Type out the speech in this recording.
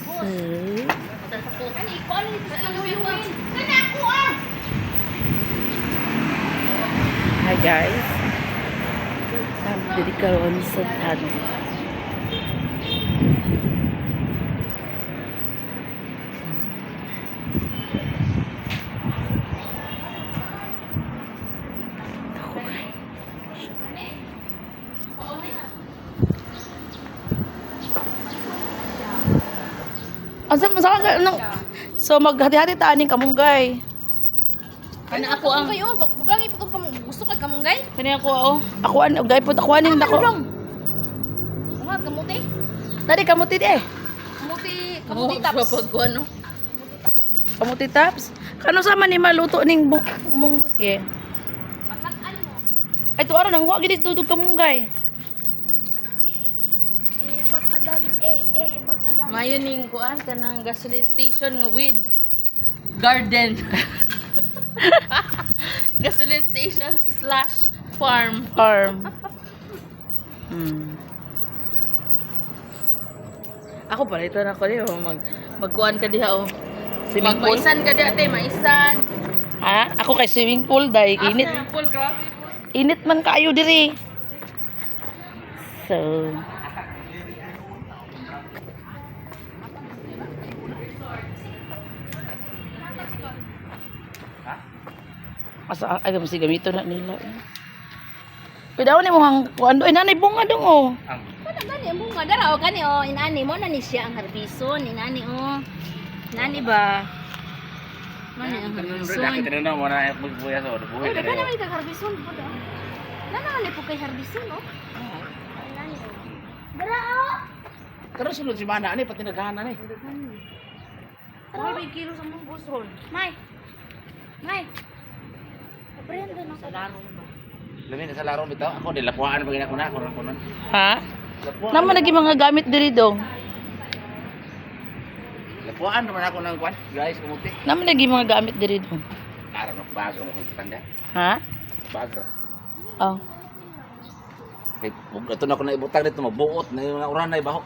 Hi guys. Dili karon sa tano. So maghati-hati ta aning kamunggay. Kana ako ang kayo, bugangi pud ko gusto ka kamunggay? Kani ako Ako gay pud ako aning nako. Mga kamuti. Dali kamuti eh. Kamuti taps. Ano? Kamuti taps. Kano sama ni maluto ning munggos ye? Paglakan mo. Ay to ara nang wa gid dudog kamunggay. Bat adam bat adam. Mayon ning kuan kanang gasoline station nga with garden. Gasoline station / farm. Ako pala ito na ko diyo magkuan ka diha oh. Swimming pool. Magmaisan ka diha ate, maisan. Ha? Ako kay swimming pool day init. Swimming pool, grabe. Init man kaayo diri. So asa ay gamsi gamito na nila. Pidaw ni mo hang kuan doy nanay bunga dong oh. Kana gani mo nga dara o gani o inani mo na ni siya ang harbison inani o. Nani ba? Mani ang harbison. Tinanong mo na buya sa buhay. Ay, dagan naman kay harbison po da. Nana po kay harbison no? Inani o. Dara o. Pero sunod si Mana ani pati naghahanan ni. Tara ba kilo sa mong busron? May. Aprendo na sa laro ba? Lamin sa larong bitaw ako dilapuan pag ako na ako nun. Ha? Naman lagi mga gamit diri dong. Lapuan naman ako ng kwan. Guys, kumuti. Naman lagi mga gamit diri dong. Ara no bago mo tanda. Ha? Bago. Oh. Kay ito na ako na ibutang dito mabuot na yung uran na ibaho.